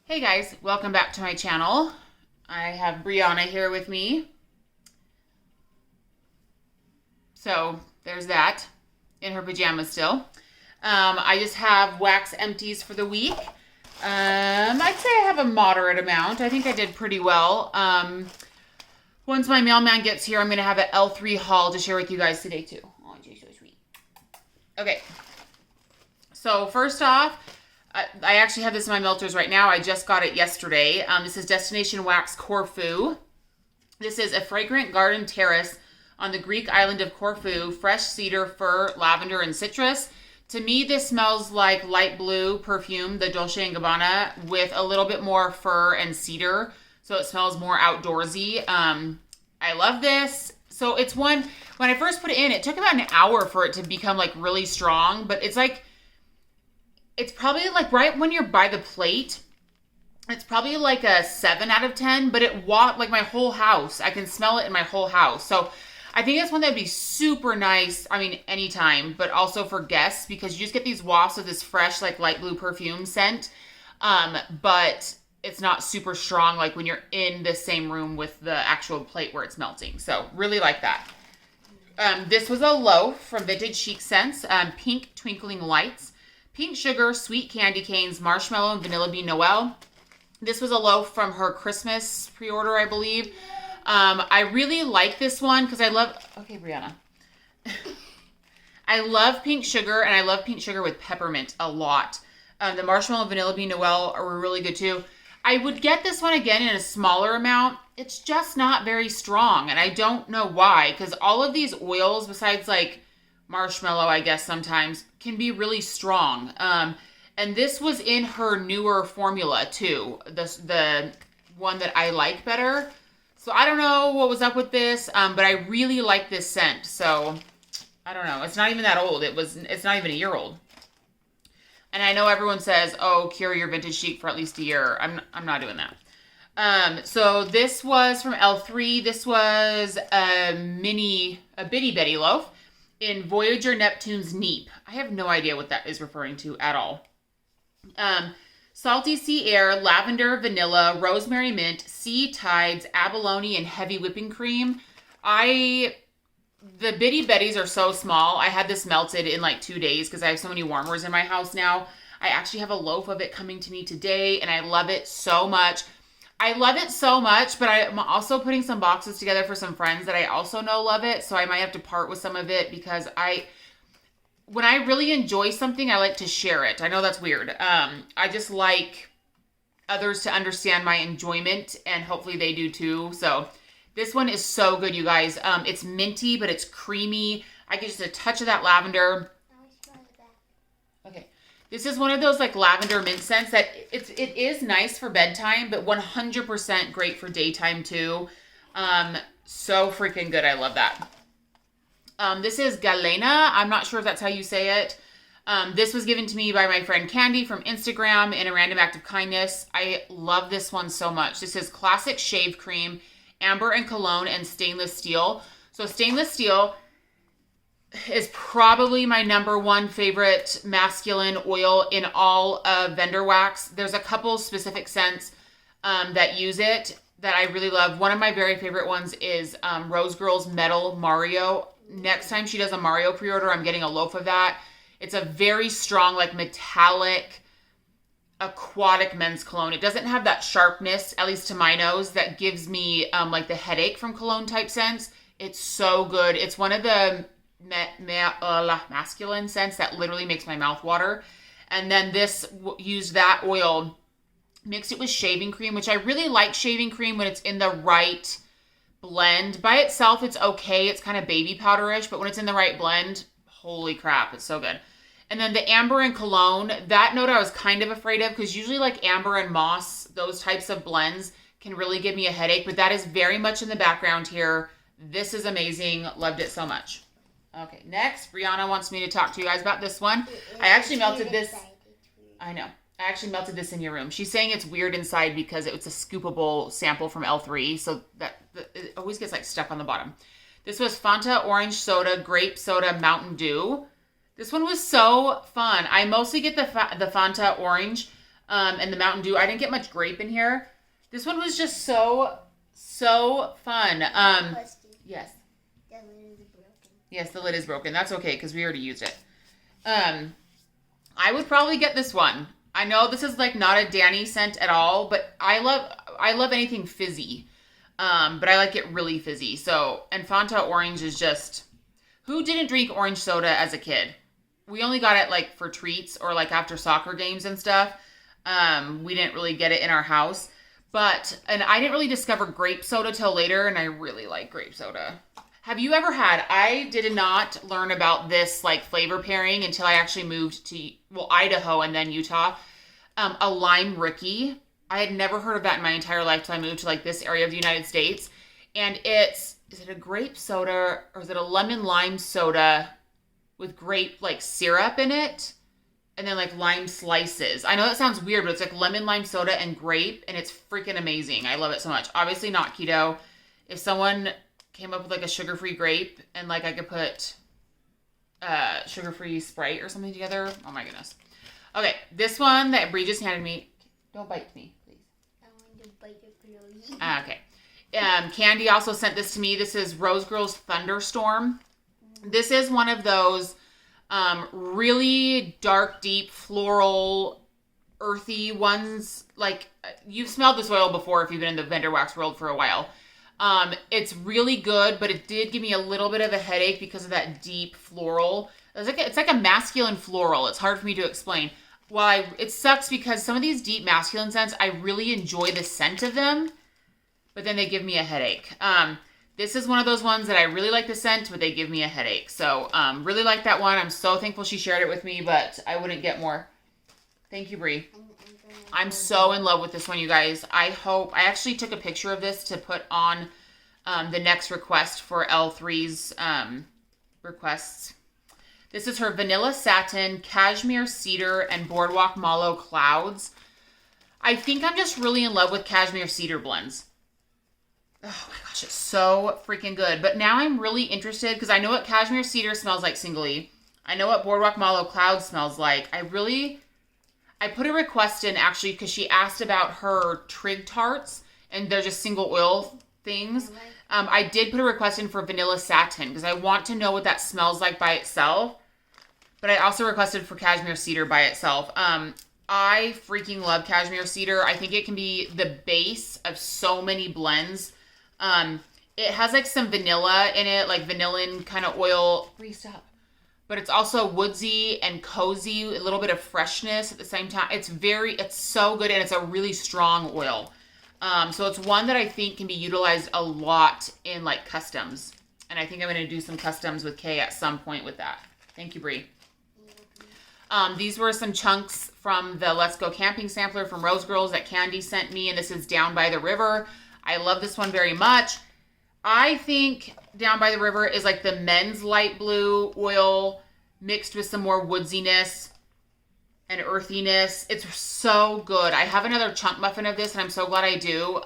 Hey guys, welcome back to my channel. I have Brianna here with me. So there's that, in her pajamas still. I just have wax empties for the week. I'd say I have a moderate amount. I think I did pretty well. Once my mailman gets here, I'm going to have an L3 haul to share with you guys today too. Oh, you're so sweet. Okay, so first off, I actually have this in my melters right now. I just got it yesterday. This is Destination Wax Corfu. This is a fragrant garden terrace on the Greek island of Corfu. Fresh cedar, fir, lavender, and citrus. To me, this smells like light blue perfume, the Dolce & Gabbana, with a little bit more fir and cedar. So it smells more outdoorsy. I love this. So it's one, when I first put it in, it took about an hour for it to become like really strong. But it's like, it's probably like right when you're by the plate, it's probably like a 7 out of 10, but it walked like my whole house. I can smell it in my whole house. So I think that's one that would be super nice. I mean, anytime, but also for guests, because you just get these wafts of this fresh, like light blue perfume scent. But it's not super strong like when you're in the same room with the actual plate where it's melting. So really like that. This was a loaf from Vintage Chic Scents, Pink Twinkling Lights. Pink sugar, sweet candy canes, marshmallow, and vanilla bean Noel. This was a loaf from her Christmas pre-order, I believe. I really like this one because I love... Okay, Brianna. I love pink sugar, and I love pink sugar with peppermint a lot. The marshmallow and vanilla bean Noel are really good too. I would get this one again in a smaller amount. It's just not very strong, and I don't know why, because all of these oils, besides like marshmallow, I guess sometimes, can be really strong. And this was in her newer formula too, the one that I like better. So I don't know what was up with this, but I really like this scent. So I don't know. It's not even that old. It's not even a year old. And I know everyone says, "Oh, cure your vintage chic for at least a year." I'm not doing that. So this was from L3. This was a bitty Betty loaf in Voyager Neptune's Neep. I have no idea what that is referring to at all. Salty sea air, lavender, vanilla, rosemary mint, sea tides, abalone, and heavy whipping cream. The Bitty Betties are so small. I had this melted in like 2 days because I have so many warmers in my house now. I actually have a loaf of it coming to me today, and I love it so much. I love it so much, but I'm also putting some boxes together for some friends that I also know love it, so I might have to part with some of it because when I really enjoy something, I like to share it. I know that's weird. I just like others to understand my enjoyment, and hopefully they do too. So this one is so good, you guys. It's minty, but it's creamy. I get just a touch of that lavender. Okay. This is one of those like lavender mint scents that it is nice for bedtime, but 100% great for daytime too. So freaking good. I love that. This is Galena. I'm not sure if that's how you say it. This was given to me by my friend Candy from Instagram in a random act of kindness. I love this one so much. This is classic shave cream, amber and cologne, and stainless steel. So stainless steel is probably my #1 favorite masculine oil in all of vendor wax. There's a couple specific scents that use it that I really love. One of my very favorite ones is Rose Girl's Metal Mario. Next time she does a Mario pre-order, I'm getting a loaf of that. It's a very strong, like metallic, aquatic men's cologne. It doesn't have that sharpness, at least to my nose, that gives me like the headache from cologne type scents. It's so good. It's one of the masculine scents that literally makes my mouth water. And then this used that oil, mixed it with shaving cream, which I really like shaving cream when it's in the right blend. By itself, it's okay. It's kind of baby powderish, but when it's in the right blend, holy crap, it's so good. And then the amber and cologne, that note I was kind of afraid of because usually like amber and moss, those types of blends can really give me a headache, but that is very much in the background here. This is amazing. Loved it so much. Okay, next, Brianna wants me to talk to you guys about this one. I actually melted this. I know. I actually melted this in your room. She's saying it's weird inside because it's a scoopable sample from L3, so that it always gets like stuck on the bottom. This was Fanta Orange Soda, Grape Soda, Mountain Dew. This one was so fun. I mostly get the Fanta Orange And the Mountain Dew. I didn't get much grape in here. This one was just so fun. Yes. The lid is broken. Yes, the lid is broken. That's okay because we already used it. I would probably get this one. I know this is like not a Danny scent at all, but I love anything fizzy. But I like it really fizzy. So, and Fanta Orange is just, who didn't drink orange soda as a kid? We only got it like for treats or like after soccer games and stuff. We didn't really get it in our house. And I didn't really discover grape soda till later, and I really like grape soda. Have you ever had, I did not learn about this like flavor pairing until I actually moved to, Idaho and then Utah. A lime Ricky. I had never heard of that in my entire life till I moved to like this area of the United States. And is it a grape soda or is it a lemon lime soda with grape like syrup in it? And then like lime slices. I know that sounds weird, but it's like lemon lime soda and grape, and it's freaking amazing. I love it so much. Obviously not keto. If someone came up with like a sugar-free grape and like I could put sugar-free Sprite or something together. Oh my goodness. Okay, this one that Brie just handed me. Don't bite me, please. I want to bite it for you. Okay. Candy also sent this to me. This is Rose Girl's Thunderstorm. This is one of those really dark, deep, floral, earthy ones. Like, you've smelled this oil before if you've been in the vendor wax world for a while. It's really good, but it did give me a little bit of a headache because of that deep floral. It's like a masculine floral. It's hard for me to explain. Well, it sucks because some of these deep masculine scents, I really enjoy the scent of them, but then they give me a headache. This is one of those ones that I really like the scent, but they give me a headache. So, really like that one. I'm so thankful she shared it with me, but I wouldn't get more. Thank you, Brie. I'm so in love with this one, you guys. I actually took a picture of this to put on the next request for L3's requests. This is her Vanilla Satin, Cashmere Cedar, and Boardwalk Mallow Clouds. I think I'm just really in love with Cashmere Cedar blends. Oh my gosh, it's so freaking good. But now I'm really interested because I know what Cashmere Cedar smells like singly. I know what Boardwalk Mallow Clouds smells like. I put a request in actually because she asked about her Trig Tarts, and they're just single oil things. I did put a request in for Vanilla Satin because I want to know what that smells like by itself. But I also requested for Cashmere Cedar by itself. I freaking love Cashmere Cedar. I think it can be the base of so many blends. It has like some vanilla in it, like vanillin kind of oil. Stop. But it's also woodsy and cozy, a little bit of freshness at the same time. It's so good, and it's a really strong oil. So it's one that I think can be utilized a lot in like customs. And I think I'm going to do some customs with Kay at some point with that. Thank you, Brie. These were some chunks from the Let's Go Camping sampler from Rose Girls that Candy sent me, and this is Down by the River. I love this one very much. I think Down by the River is like the men's light blue oil mixed with some more woodsiness and earthiness. It's so good. I have another chunk muffin of this, and I'm so glad I do.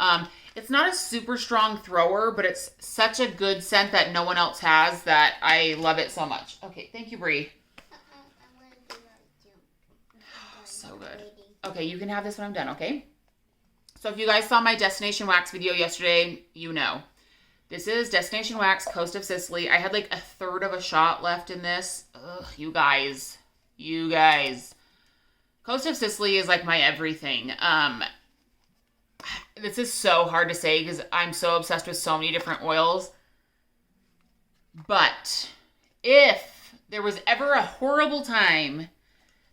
It's not a super strong thrower, but it's such a good scent that no one else has that I love it so much. Okay, thank you, Brie. So good. Okay, you can have this when I'm done, okay? So if you guys saw my Destination Wax video yesterday, you know. This is Destination Wax, Coast of Sicily. I had like a third of a shot left in this. Ugh, you guys. Coast of Sicily is like my everything. This is so hard to say because I'm so obsessed with so many different oils. But if there was ever a horrible time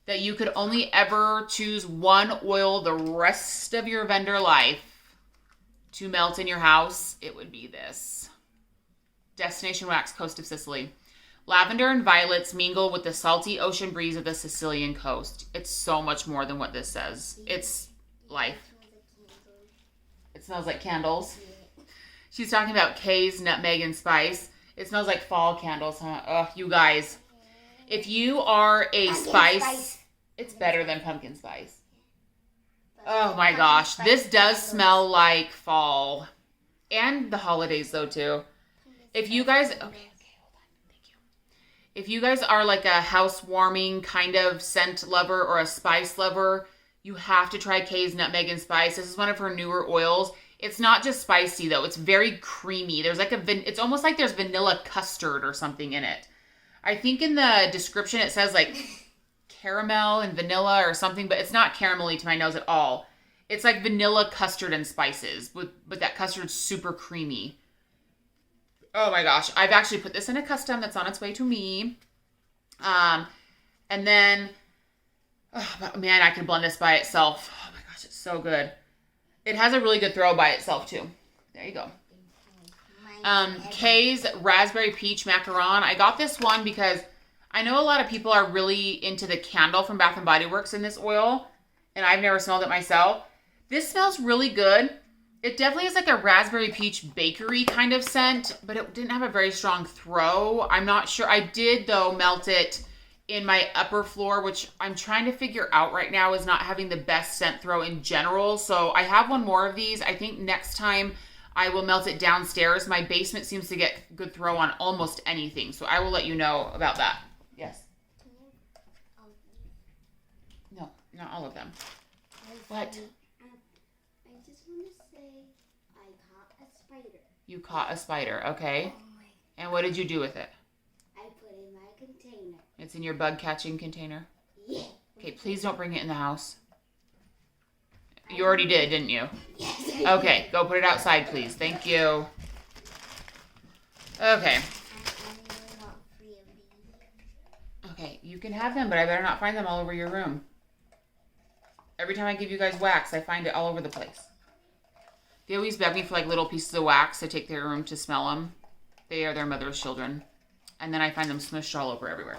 that you could only ever choose one oil the rest of your vendor life to melt in your house, it would be this. Destination Wax, Coast of Sicily. Lavender and violets mingle with the salty ocean breeze of the Sicilian coast. It's so much more than what this says. It's life. It smells like candles. She's talking about Kay's nutmeg and spice. It smells like fall candles, huh? Ugh, you guys. If you are a spice, it's better than pumpkin spice. Oh my gosh. This does smell like fall. And the holidays though too. If you guys, okay, hold on. Thank you. If you guys are like a housewarming kind of scent lover or a spice lover, You have to try Kay's Nutmeg and Spice. This is one of her newer oils. It's not just spicy though. It's very creamy. There's like it's almost like there's vanilla custard or something in it. I think in the description it says like caramel and vanilla or something, but it's not caramelly to my nose at all. It's like vanilla custard and spices, but that custard's super creamy. Oh my gosh. I've actually put this in a custom that's on its way to me. And then, oh man, I can blend this by itself. Oh my gosh, it's so good. It has a really good throw by itself too. There you go. Kay's Raspberry Peach Macaron. I got this one because I know a lot of people are really into the candle from Bath & Body Works in this oil, and I've never smelled it myself. This smells really good. It definitely is like a raspberry peach bakery kind of scent, but it didn't have a very strong throw. I'm not sure. I did, though, melt it in my upper floor, which I'm trying to figure out right now is not having the best scent throw in general. So I have one more of these. I think next time I will melt it downstairs. My basement seems to get good throw on almost anything. So I will let you know about that. Yes. No, not all of them. What? I just want to say I caught a spider. You caught a spider, okay. And what did you do with it? I put it in my container. It's in your bug catching container? Yeah. Okay, please don't bring it in the house. You already did, didn't you? Yes. Okay, go put it outside, please. Thank you. Okay. Okay, you can have them, but I better not find them all over your room. Every time I give you guys wax, I find it all over the place. They always beg me for like little pieces of wax to take to their room to smell them. They are their mother's children. And then I find them smushed all over everywhere.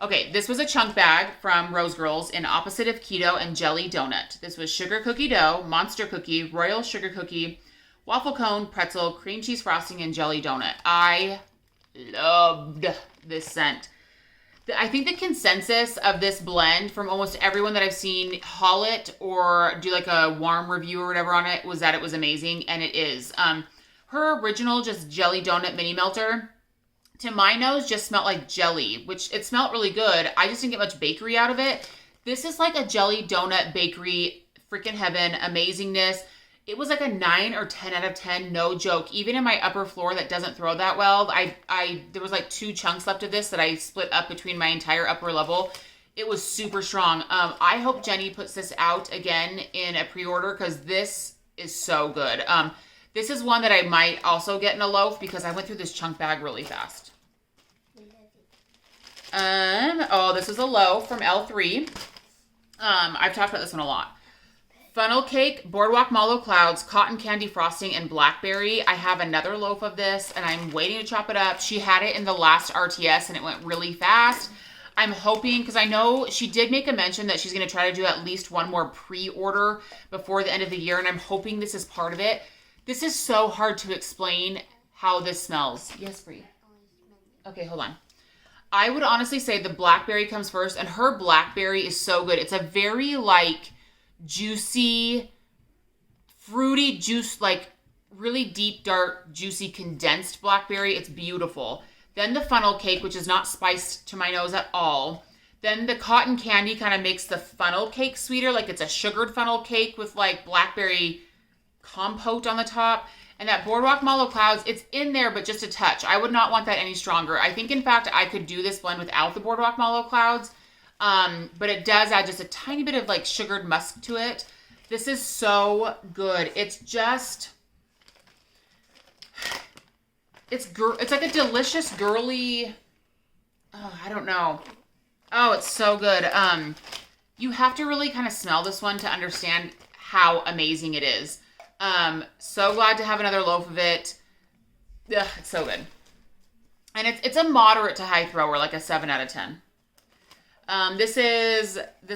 Okay, this was a chunk bag from Rose Girls in Opposite of Keto and Jelly Donut. This was sugar cookie dough, monster cookie, royal sugar cookie, waffle cone, pretzel, cream cheese frosting, and jelly donut. I loved this scent. I think the consensus of this blend from almost everyone that I've seen haul it or do like a warm review or whatever on it was that it was amazing, and it is. Her original just jelly donut mini melter, to my nose, just smelled like jelly, which it smelled really good. I just didn't get much bakery out of it. This is like a jelly donut bakery, freaking heaven, amazingness. It was like a 9 or 10 out of 10, no joke. Even in my upper floor that doesn't throw that well, there was like 2 chunks left of this that I split up between my entire upper level. It was super strong. I hope Jenny puts this out again in a pre-order because this is so good. This is one that I might also get in a loaf because I went through this chunk bag really fast. This is a loaf from L3. I've talked about this one a lot. Funnel cake, boardwalk mallow clouds, cotton candy frosting, and blackberry. I have another loaf of this, and I'm waiting to chop it up. She had it in the last RTS, and it went really fast. I'm hoping, because I know she did make a mention that she's going to try to do at least one more pre-order before the end of the year, and I'm hoping this is part of it. This is so hard to explain how this smells. Yes, Bree. Okay, hold on. I would honestly say the blackberry comes first, and her blackberry is so good. It's a very, like, juicy, fruity juice, like really deep, dark, juicy, condensed blackberry. It's beautiful. Then the funnel cake, which is not spiced to my nose at all. Then the cotton candy kind of makes the funnel cake sweeter, like it's a sugared funnel cake with like blackberry compote on the top. And that boardwalk mallow clouds, it's in there, but just a touch. I would not want that any stronger. I think, in fact, I could do this blend without the boardwalk mallow clouds. But it does add just a tiny bit of like sugared musk to it. This is so good. It's just, it's like a delicious girly, I don't know. Oh, it's so good. You have to really kind of smell this one to understand how amazing it is. So glad to have another loaf of it. Ugh, it's so good. And it's a moderate to high thrower, like a 7 out of 10. This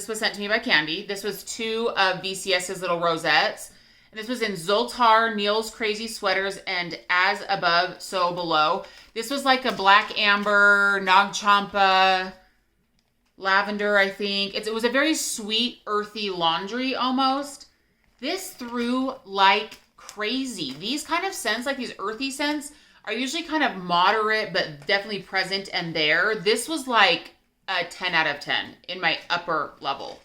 was sent to me by Candy. This was 2 of VCS's little rosettes. And this was in Zoltar, Neil's Crazy Sweaters, and As Above, So Below. This was like a black amber, Nag Champa, lavender, I think. It was a very sweet, earthy laundry almost. This threw like crazy. These kind of scents, like these earthy scents, are usually kind of moderate, but definitely present and there. This was like a 10 out of 10 in my upper level.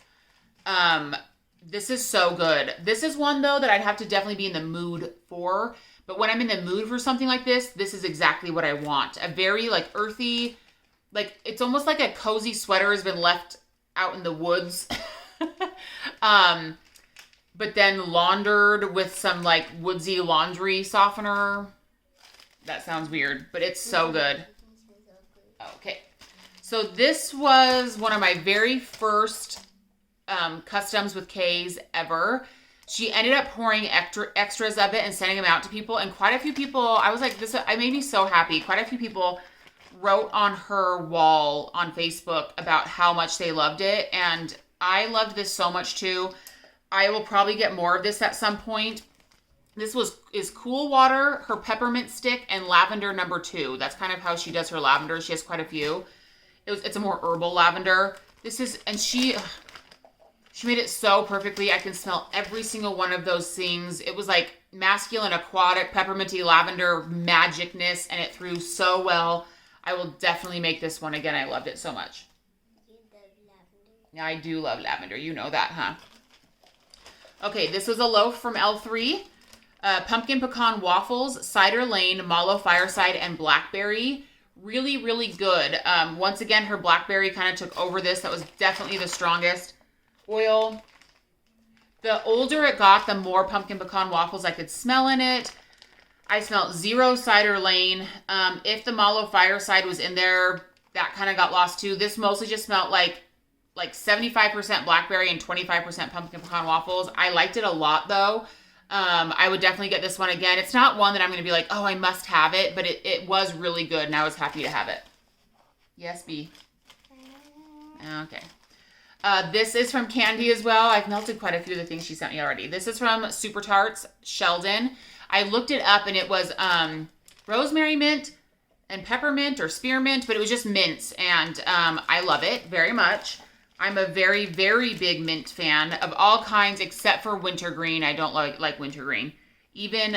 This is so good. This is one, though, that I'd have to definitely be in the mood for. But when I'm in the mood for something like this is exactly what I want. A very, like, earthy, like, it's almost like a cozy sweater has been left out in the woods. But then laundered with some, like, woodsy laundry softener. That sounds weird, but it's so good. Okay. So this was one of my very first customs with Kay's ever. She ended up pouring extras of it and sending them out to people. And quite a few people, I was like, it made me so happy. Quite a few people wrote on her wall on Facebook about how much they loved it. And I loved this so much too. I will probably get more of this at some point. This is Cool Water, her peppermint stick, and lavender number 2. That's kind of how she does her lavender. She has quite a few. It's a more herbal lavender. This is, and she made it so perfectly. I can smell every single one of those things. It was like masculine, aquatic, pepperminty, lavender magicness, and it threw so well. I will definitely make this one again. I loved it so much. You love lavender. Yeah, I do love lavender. You know that, huh? Okay, this was a loaf from L3. Pumpkin pecan waffles, cider lane, mallow fireside, and blackberry. Really, really good. Once again, her blackberry kind of took over this. That was definitely the strongest oil. The older it got, the more pumpkin pecan waffles I could smell in it. I smelled 0 cider lane. If the mallow fireside was in there, that kind of got lost too. This mostly just smelled like 75% blackberry and 25% pumpkin pecan waffles. I liked it a lot though. I would definitely get this one again. It's not one that I'm going to be like, oh, I must have it, but it was really good and I was happy to have it. Yes, B. Okay. This is from Candy as well. I've melted quite a few of the things she sent me already. This is from Super Tarts, Sheldon. I looked it up and it was rosemary mint and peppermint or spearmint, but it was just mints. And I love it very much. I'm a very, very big mint fan of all kinds except for wintergreen. I don't like wintergreen. Even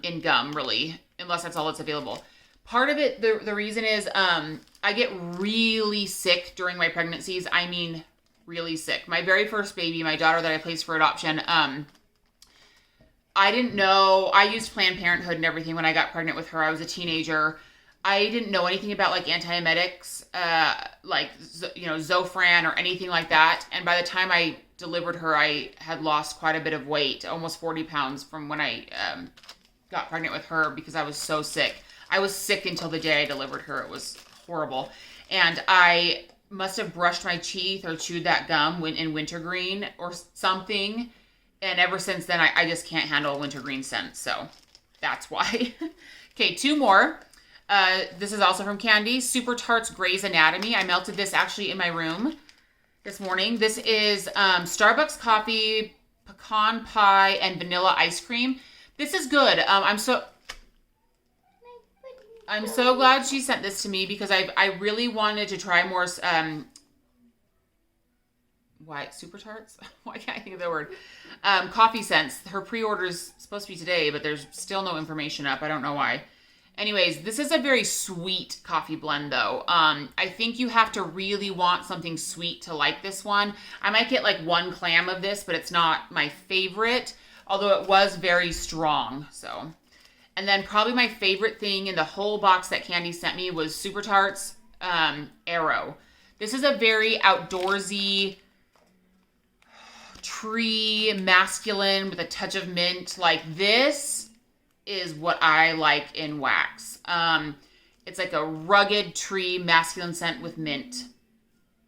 in gum, really, unless that's all that's available. Part of it, the reason is I get really sick during my pregnancies. I mean, really sick. My very first baby, my daughter that I placed for adoption, I didn't know. I used Planned Parenthood and everything when I got pregnant with her. I was a teenager. I didn't know anything about like antiemetics, like, Zofran or anything like that. And by the time I delivered her, I had lost quite a bit of weight, almost 40 pounds from when I got pregnant with her because I was so sick. I was sick until the day I delivered her. It was horrible. And I must have brushed my teeth or chewed that gum in wintergreen or something. And ever since then, I just can't handle wintergreen scent. So that's why. Okay, 2 more. This is also from Candy. Super Tarts Grey's Anatomy. I melted this actually in my room this morning. This is Starbucks coffee, pecan pie, and vanilla ice cream. This is good. I'm so glad she sent this to me because I really wanted to try more. Super Tarts? Why can't I think of the word? Coffee scents. Her pre-order's supposed to be today, but there's still no information up. I don't know why. Anyways, this is a very sweet coffee blend though. I think you have to really want something sweet to like this one. I might get like 1 clam of this, but it's not my favorite, although it was very strong. So, and then probably my favorite thing in the whole box that Candy sent me was Super Tarts Arrow. This is a very outdoorsy, tree, masculine with a touch of mint. Like this is what I like in wax. It's like a rugged tree masculine scent with mint.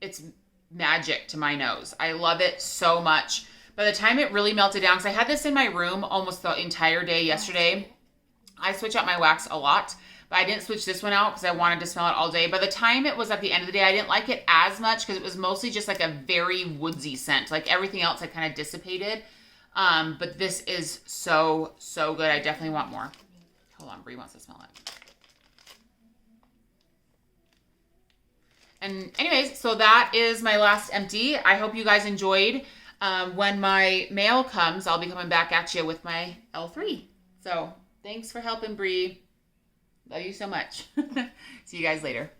It's magic to my nose. I love it so much. By the time it really melted down, because I had this in my room almost the entire day yesterday. I switch out my wax a lot, but I didn't switch this one out because I wanted to smell it all day. By the time it was at the end of the day, I didn't like it as much because it was mostly just like a very woodsy scent. Like everything else had kind of dissipated. But this is so, so good. I definitely want more. Hold on, Brie wants to smell it. And anyways, so that is my last empty. I hope you guys enjoyed. When my mail comes, I'll be coming back at you with my L3. So thanks for helping, Brie. Love you so much. See you guys later.